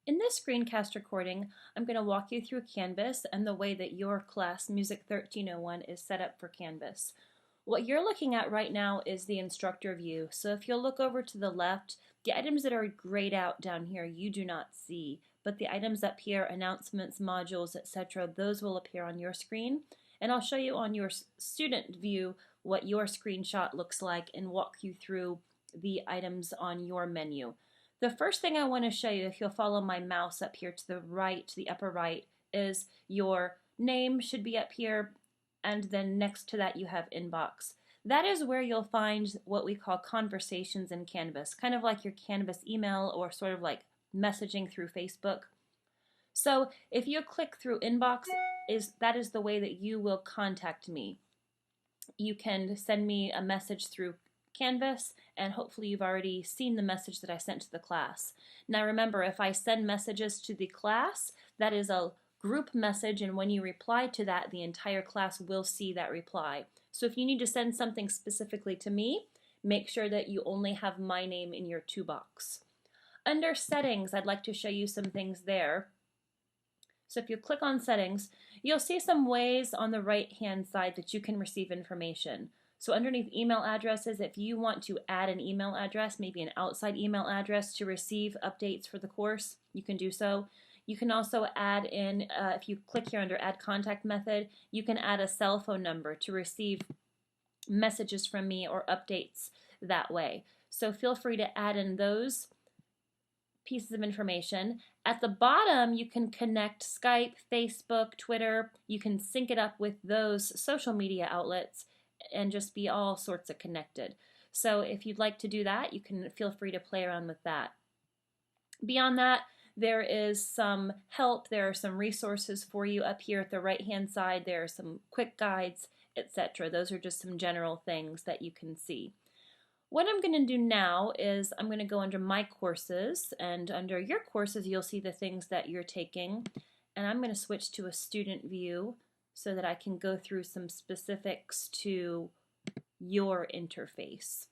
In this screencast recording, I'm going to walk you through Canvas and the way that your class, Music 1301, is set up for Canvas. What you're looking at right now is the instructor view. So if you'll look over to the left, the items that are grayed out down here you do not see, but the items up here, announcements, modules, etc., those will appear on your screen. And I'll show you on your student view what your screenshot looks like and walk you through the items on your menu. The first thing I want to show you, if you'll follow my mouse up here to the right, to the upper right, is your name should be up here, and then next to that you have inbox. That is where you'll find what we call conversations in Canvas, kind of like your Canvas email or sort of like messaging through Facebook. So if you click through inbox, that is the way that you will contact me. You can send me a message through Canvas, and hopefully you've already seen the message that I sent to the class. Now remember, if I send messages to the class, that is a group message, and when you reply to that, the entire class will see that reply. So if you need to send something specifically to me, make sure that you only have my name in your to box. Under settings, I'd like to show you some things there. So if you click on settings, you'll see some ways on the right hand side that you can receive information. So underneath email addresses, if you want to add an email address, maybe an outside email address to receive updates for the course, you can do so. You can also add in, if you click here under add contact method, you can add a cell phone number to receive messages from me or updates that way. So feel free to add in those pieces of information. At the bottom, you can connect Skype, Facebook, Twitter. You can sync it up with those social media outlets and just be all sorts of connected. So if you'd like to do that, you can feel free to play around with that. Beyond that, there is some help. There are some resources for you up here at the right hand side. There are some quick guides, etc. Those are just some general things that you can see. What I'm going to do now is I'm going to go under my courses, and under your courses you'll see the things that you're taking, and I'm going to switch to a student view so that I can go through some specifics to your interface.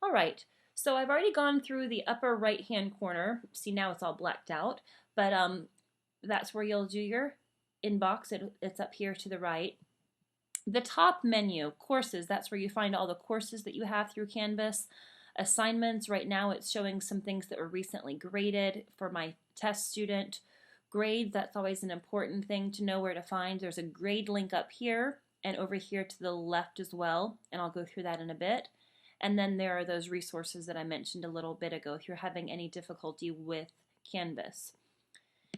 Alright, so I've already gone through the upper right hand corner. See, now it's all blacked out, but that's where you'll do your inbox. It's up here to the right. The top menu, courses, that's where you find all the courses that you have through Canvas. Assignments, right now it's showing some things that were recently graded for my test student. Grades, that's always an important thing to know where to find. There's a grade link up here and over here to the left as well, and I'll go through that in a bit. And then there are those resources that I mentioned a little bit ago if you're having any difficulty with Canvas.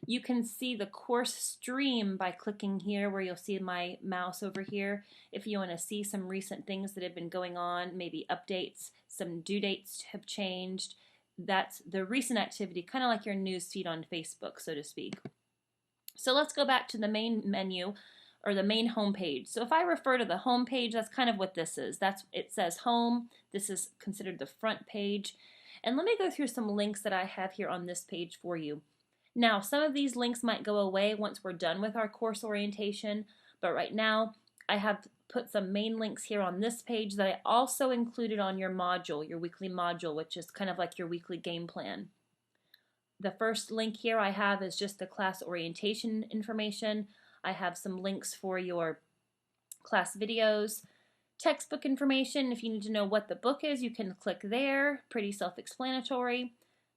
You can see the course stream by clicking here where you'll see my mouse over here. If you want to see some recent things that have been going on, maybe updates, some due dates have changed. That's the recent activity, kind of like your news feed on Facebook, so to speak. So let's go back to the main menu, or the main home page. So if I refer to the home page, that's kind of what this is. It says home. This is considered the front page. And let me go through some links that I have here on this page for you. Now, some of these links might go away once we're done with our course orientation, but right now I have put some main links here on this page that I also included on your module, your weekly module, which is kind of like your weekly game plan. The first link here I have is just the class orientation information. I have some links for your class videos, textbook information. If you need to know what the book is, you can click there, pretty self-explanatory.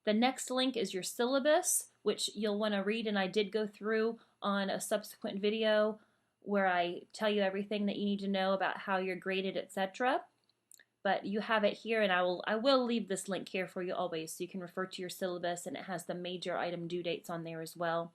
The next link is your syllabus, which you'll want to read, and I did go through on a subsequent video where I tell you everything that you need to know about how you're graded, etc. But you have it here, and I will leave this link here for you always, so you can refer to your syllabus, and it has the major item due dates on there as well.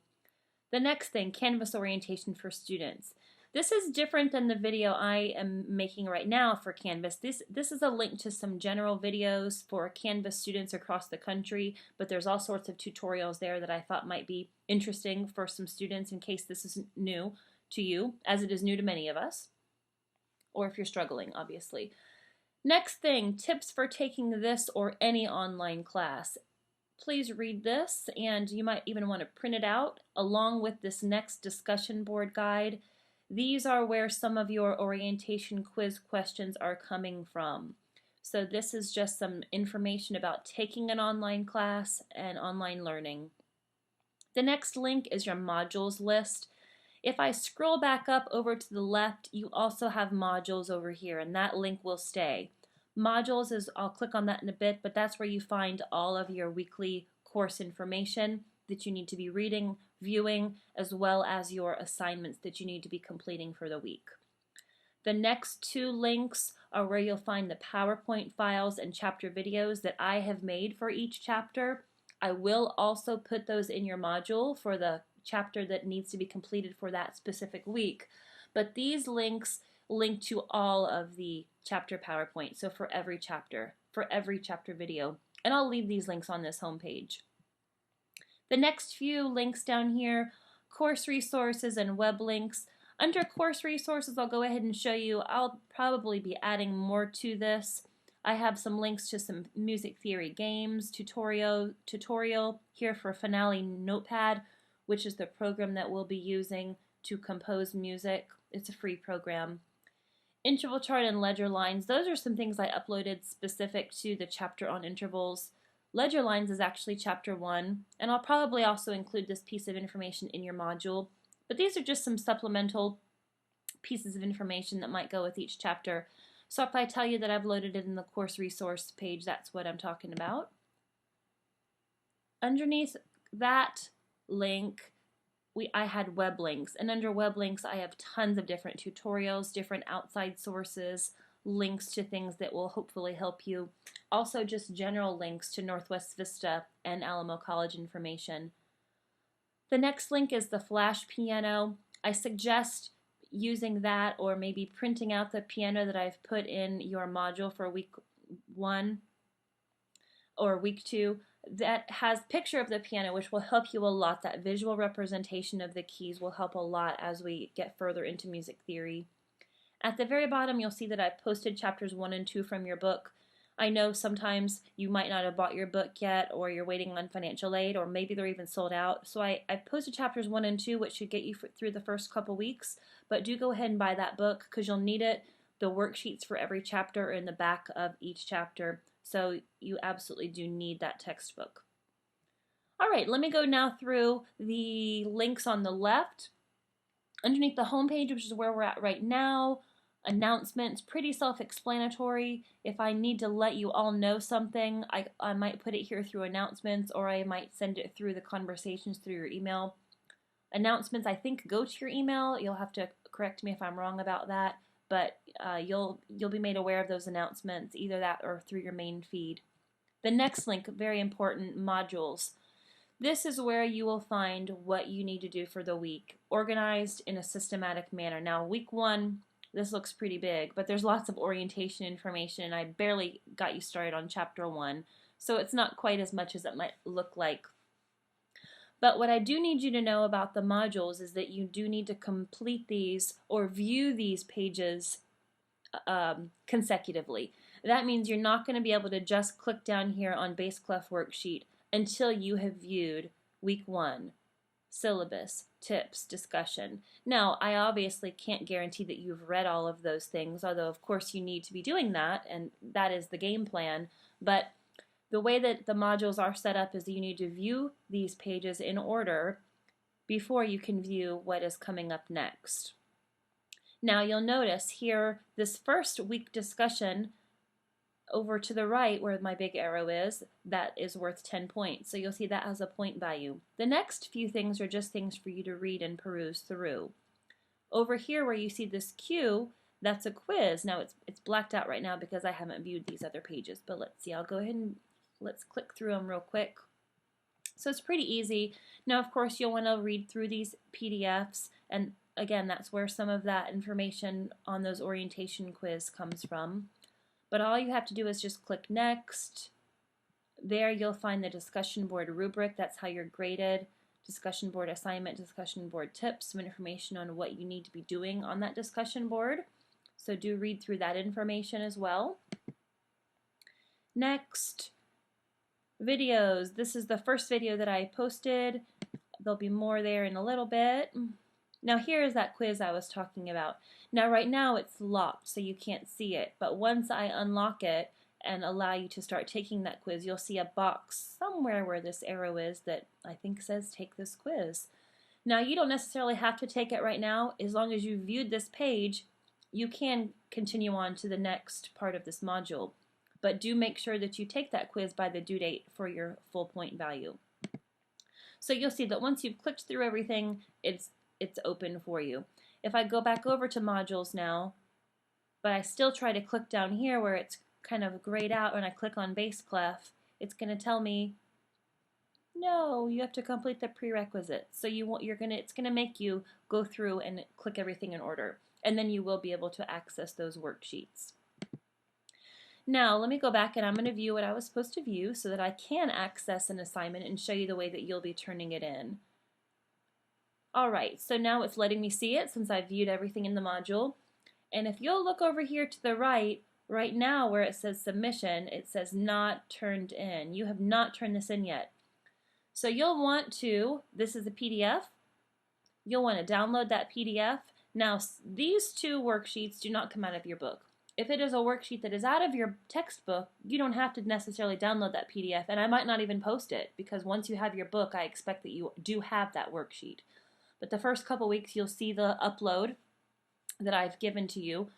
The next thing, Canvas orientation for students. This is different than the video I am making right now for Canvas. This is a link to some general videos for Canvas students across the country, but there's all sorts of tutorials there that I thought might be interesting for some students in case this isn't new to you, as it is new to many of us, or if you're struggling, obviously. Next thing, tips for taking this or any online class. Please read this, and you might even want to print it out along with this next discussion board guide. These are where some of your orientation quiz questions are coming from. So this is just some information about taking an online class and online learning. The next link is your modules list. If I scroll back up over to the left, you also have modules over here, and that link will stay. Modules is, I'll click on that in a bit, but that's where you find all of your weekly course information that you need to be reading, viewing, as well as your assignments that you need to be completing for the week. The next two links are where you'll find the PowerPoint files and chapter videos that I have made for each chapter. I will also put those in your module for the chapter that needs to be completed for that specific week. But these links link to all of the chapter PowerPoint, so for every chapter video. And I'll leave these links on this homepage. The next few links down here, course resources and web links. Under course resources, I'll go ahead and show you. I'll probably be adding more to this. I have some links to some music theory games, tutorial here for Finale Notepad, which is the program that we'll be using to compose music. It's a free program. Interval chart and ledger lines, those are some things I uploaded specific to the chapter on intervals. Ledger lines is actually chapter 1, and I'll probably also include this piece of information in your module. But these are just some supplemental pieces of information that might go with each chapter. So if I tell you that I've loaded it in the course resource page, that's what I'm talking about. Underneath that link, I had web links, and under web links I have tons of different tutorials, different outside sources, links to things that will hopefully help you. Also just general links to Northwest Vista and Alamo College information. The next link is the Flash piano. I suggest using that or maybe printing out the piano that I've put in your module for week 1 or week 2. That has a picture of the piano, which will help you a lot. That visual representation of the keys will help a lot as we get further into music theory. At the very bottom, you'll see that I've posted chapters 1 and 2 from your book. I know sometimes you might not have bought your book yet, or you're waiting on financial aid, or maybe they're even sold out. So I posted chapters 1 and 2, which should get you through the first couple weeks. But do go ahead and buy that book because you'll need it. The worksheets for every chapter are in the back of each chapter. So you absolutely do need that textbook. All right, let me go now through the links on the left. Underneath the homepage, which is where we're at right now, announcements, pretty self-explanatory. If I need to let you all know something, I might put it here through announcements, or I might send it through the conversations through your email. Announcements, I think, go to your email. You'll have to correct me if I'm wrong about that, but you'll be made aware of those announcements, either that or through your main feed. The next link, very important, modules. This is where you will find what you need to do for the week, organized in a systematic manner. Now, week 1, this looks pretty big, but there's lots of orientation information, and I barely got you started on chapter 1, so it's not quite as much as it might look like. But what I do need you to know about the modules is that you do need to complete these or view these pages consecutively. That means you're not going to be able to just click down here on Bass Clef Worksheet until you have viewed week 1, syllabus, tips, discussion. Now, I obviously can't guarantee that you've read all of those things, although of course you need to be doing that, and that is the game plan. But the way that the modules are set up is that you need to view these pages in order before you can view what is coming up next. Now you'll notice here this first week discussion over to the right where my big arrow is, that is worth 10 points. So you'll see that has a point value. The next few things are just things for you to read and peruse through. Over here where you see this Q, that's a quiz. Now it's blacked out right now because I haven't viewed these other pages, but let's see. I'll go ahead and let's click through them real quick. So it's pretty easy. Now, of course, you'll want to read through these PDFs, and again, that's where some of that information on those orientation quiz comes from. But all you have to do is just click Next. There you'll find the discussion board rubric. That's how you're graded. Discussion board assignment, discussion board tips, some information on what you need to be doing on that discussion board. So do read through that information as well. Next, videos. This is the first video that I posted. There'll be more there in a little bit. Now here is that quiz I was talking about. Now right now it's locked so you can't see it, but once I unlock it and allow you to start taking that quiz, you'll see a box somewhere where this arrow is that I think says take this quiz. Now you don't necessarily have to take it right now. As long as you viewed this page, you can continue on to the next part of this module. But do make sure that you take that quiz by the due date for your full point value. So you'll see that once you've clicked through everything, it's open for you. If I go back over to modules now, but I still try to click down here where it's kind of grayed out, and I click on bass clef, it's going to tell me, no, you have to complete the prerequisites. So it's going to make you go through and click everything in order, and then you will be able to access those worksheets. Now let me go back and I'm going to view what I was supposed to view so that I can access an assignment and show you the way that you'll be turning it in. Alright, so now it's letting me see it since I've viewed everything in the module. And if you'll look over here to the right now where it says submission, it says not turned in. You have not turned this in yet. So you'll want to, this is a PDF, you'll want to download that PDF. Now these two worksheets do not come out of your book. If it is a worksheet that is out of your textbook, you don't have to necessarily download that PDF, and I might not even post it because once you have your book, I expect that you do have that worksheet. But the first couple weeks you'll see the upload that I've given to you.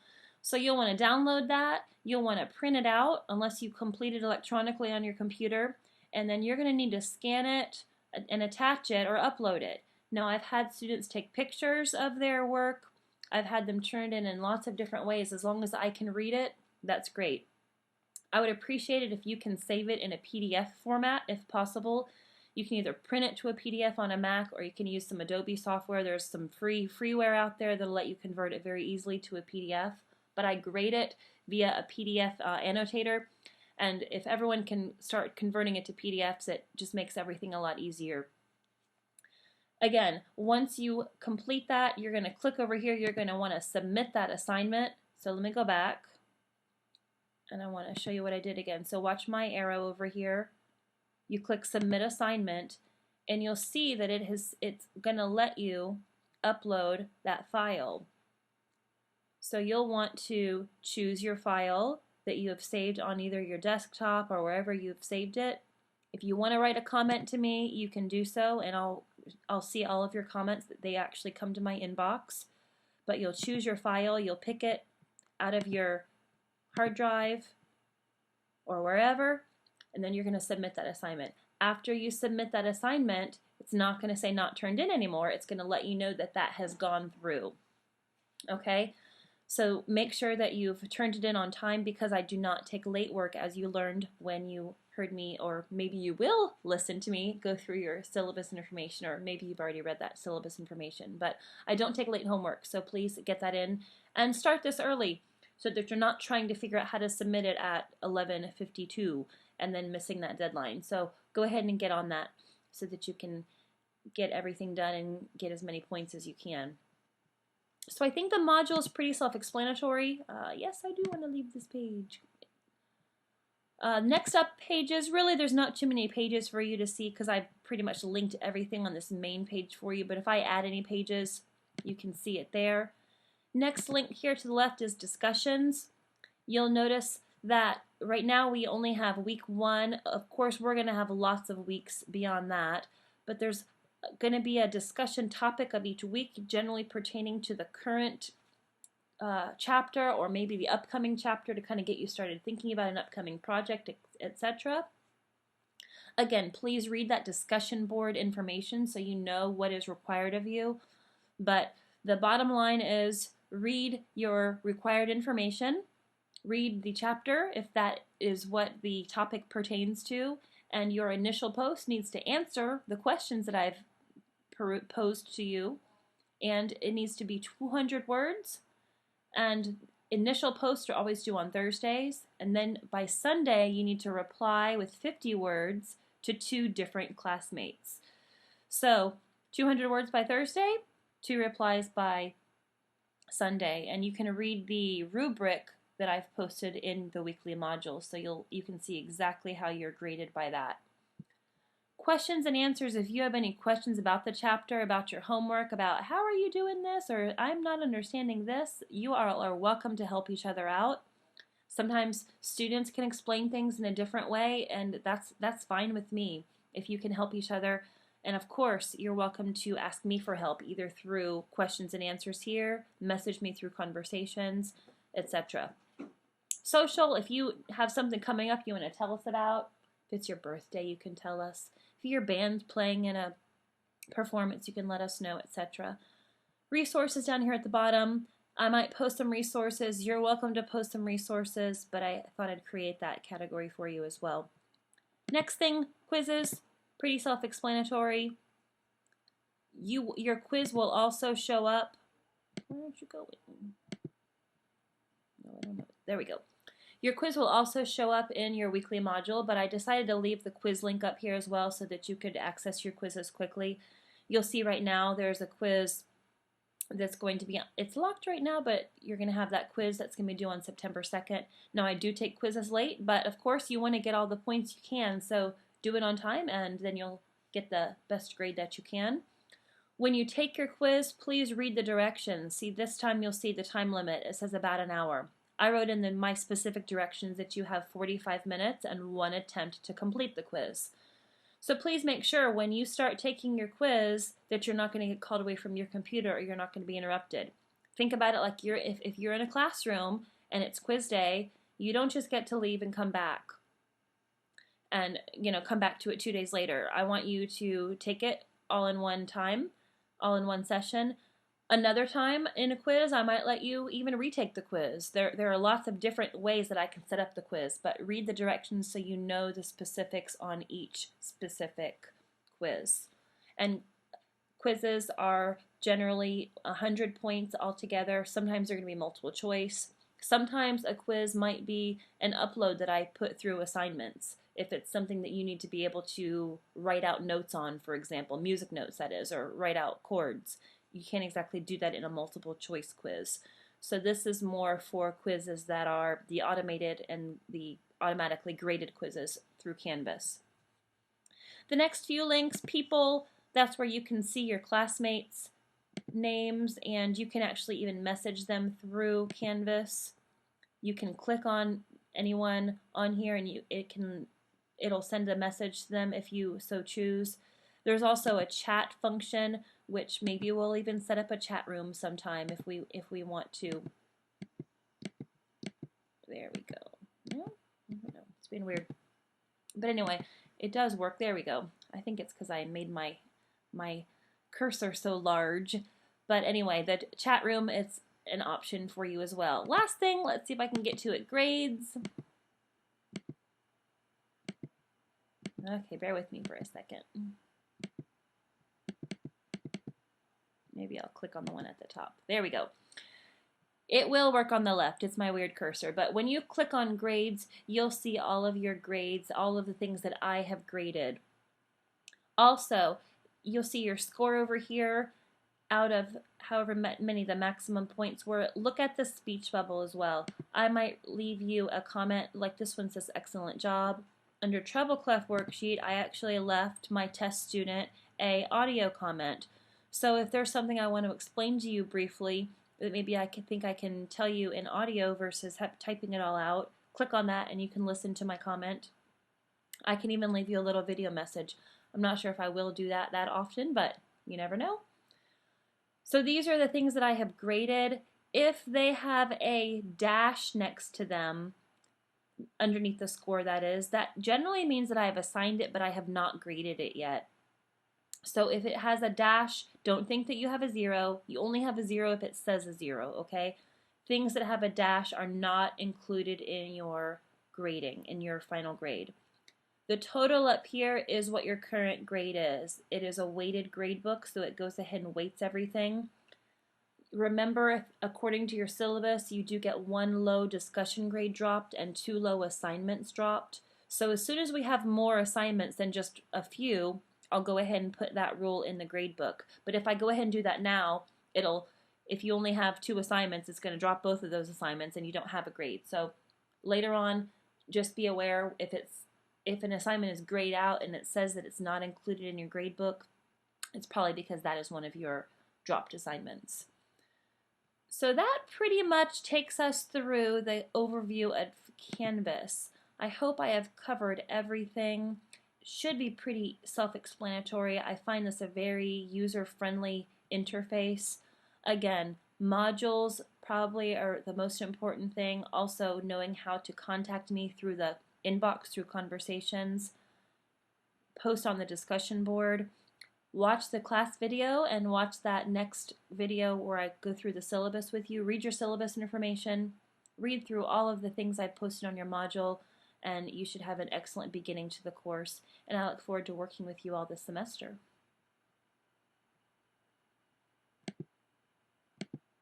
So you'll want to download that, you'll want to print it out unless you complete it electronically on your computer, and then you're going to need to scan it and attach it or upload it. Now I've had students take pictures of their work, I've had them turned in lots of different ways. As long as I can read it, that's great. I would appreciate it if you can save it in a PDF format if possible. You can either print it to a PDF on a Mac or you can use some Adobe software. There's some freeware out there that'll let you convert it very easily to a PDF. But I grade it via a PDF annotator, and if everyone can start converting it to PDFs, it just makes everything a lot easier. Again, once you complete that, you're going to click over here. You're going to want to submit that assignment. So let me go back, and I want to show you what I did again. So watch my arrow over here. You click Submit Assignment, and you'll see that it's going to let you upload that file. So you'll want to choose your file that you have saved on either your desktop or wherever you've saved it. If you want to write a comment to me, you can do so, and I'll see all of your comments that they actually come to my inbox. But you'll choose your file, you'll pick it out of your hard drive or wherever, and then you're going to submit that assignment. After you submit that assignment, it's not going to say not turned in anymore. It's going to let you know that that has gone through. Okay? So make sure that you've turned it in on time, because I do not take late work, as you learned when you heard me, or maybe you will listen to me go through your syllabus information, or maybe you've already read that syllabus information. But I don't take late homework, so please get that in and start this early so that you're not trying to figure out how to submit it at 11:52 and then missing that deadline. So go ahead and get on that so that you can get everything done and get as many points as you can. So I think the module is pretty self-explanatory. Yes, I do want to leave this page. Next up, pages. Really, there's not too many pages for you to see because I've pretty much linked everything on this main page for you. But if I add any pages, you can see it there. Next link here to the left is discussions. You'll notice that right now we only have week 1. Of course, we're going to have lots of weeks beyond that. But there's going to be a discussion topic of each week, generally pertaining to the current chapter or maybe the upcoming chapter, to kind of get you started thinking about an upcoming project, etc. Again, please read that discussion board information so you know what is required of you. But the bottom line is read your required information, read the chapter if that is what the topic pertains to, and your initial post needs to answer the questions that I've posed to you, and it needs to be 200 words, and initial posts are always due on Thursdays, and then by Sunday you need to reply with 50 words to 2 different classmates. So 200 words by Thursday, 2 replies by Sunday, and you can read the rubric that I've posted in the weekly module, so you can see exactly how you're graded by that. Questions and answers. If you have any questions about the chapter, about your homework, about how are you doing this, or I'm not understanding this, you all are welcome to help each other out. Sometimes students can explain things in a different way, and that's fine with me if you can help each other. And of course, you're welcome to ask me for help either through questions and answers here, message me through conversations, etc. Social, if you have something coming up you want to tell us about, if it's your birthday, you can tell us. If your band's playing in a performance, you can let us know, etc. Resources down here at the bottom. I might post some resources. You're welcome to post some resources, but I thought I'd create that category for you as well. Next thing, quizzes. Pretty self-explanatory. Your quiz will also show up. Where did you go? No, I don't know. There we go. Your quiz will also show up in your weekly module, but I decided to leave the quiz link up here as well so that you could access your quizzes quickly. You'll see right now there's a quiz that's going to be, it's locked right now, but you're going to have that quiz that's going to be due on September 2nd. Now, I do take quizzes late, but of course you want to get all the points you can, so do it on time and then you'll get the best grade that you can. When you take your quiz, please read the directions. See, this time you'll see the time limit. It says about an hour. I wrote in my specific directions that you have 45 minutes and 1 attempt to complete the quiz. So please make sure when you start taking your quiz that you're not going to get called away from your computer or you're not going to be interrupted. Think about it like if you're in a classroom and it's quiz day, you don't just get to leave and come back and come back to it 2 days later. I want you to take it all in one time, all in one session. Another time in a quiz, I might let you even retake the quiz. There are lots of different ways that I can set up the quiz, but read the directions so you know the specifics on each specific quiz. And quizzes are generally 100 points altogether. Sometimes they're going to be multiple choice. Sometimes a quiz might be an upload that I put through assignments. If it's something that you need to be able to write out notes on, for example, music notes that is, or write out chords. You can't exactly do that in a multiple choice quiz. So this is more for quizzes that are the automated and the automatically graded quizzes through Canvas. The next few links, people, that's where you can see your classmates' names and you can actually even message them through Canvas. You can click on anyone on here and it'll send a message to them if you so choose. There's also a chat function, which maybe we'll even set up a chat room sometime if we want to. There we go. No, it's being weird. But anyway, it does work. There we go. I think it's because I made my cursor so large. But anyway, the chat room is an option for you as well. Last thing, let's see if I can get to it. Grades. Okay, bear with me for a second. Maybe I'll click on the one at the top. There we go. It will work on the left. It's my weird cursor. But when you click on grades, you'll see all of your grades, all of the things that I have graded. Also, you'll see your score over here out of however many the maximum points were. Look at the speech bubble as well. I might leave you a comment like this one says, excellent job. Under treble clef worksheet, I actually left my test student a audio comment. So if there's something I want to explain to you briefly that maybe I think I can tell you in audio versus typing it all out, click on that and you can listen to my comment. I can even leave you a little video message. I'm not sure if I will do that often, but you never know. So these are the things that I have graded. If they have a dash next to them, underneath the score that is, that generally means that I have assigned it, but I have not graded it yet. So if it has a dash, don't think that you have a 0. You only have a 0 if it says a 0, okay? Things that have a dash are not included in your grading, in your final grade. The total up here is what your current grade is. It is a weighted grade book, so it goes ahead and weights everything. Remember, according to your syllabus, you do get 1 low discussion grade dropped and 2 low assignments dropped. So as soon as we have more assignments than just a few, I'll go ahead and put that rule in the grade book. But if I go ahead and do that now, if you only have 2 assignments, it's going to drop both of those assignments and you don't have a grade. So later on, just be aware if an assignment is grayed out and it says that it's not included in your grade book, it's probably because that is one of your dropped assignments. So that pretty much takes us through the overview of Canvas. I hope I have covered everything. Should be pretty self-explanatory. I find this a very user-friendly interface. Again, modules probably are the most important thing. Also, knowing how to contact me through the inbox through conversations, post on the discussion board, watch the class video and watch that next video where I go through the syllabus with you. Read your syllabus information, read through all of the things I posted on your module, and you should have an excellent beginning to the course. And I look forward to working with you all this semester.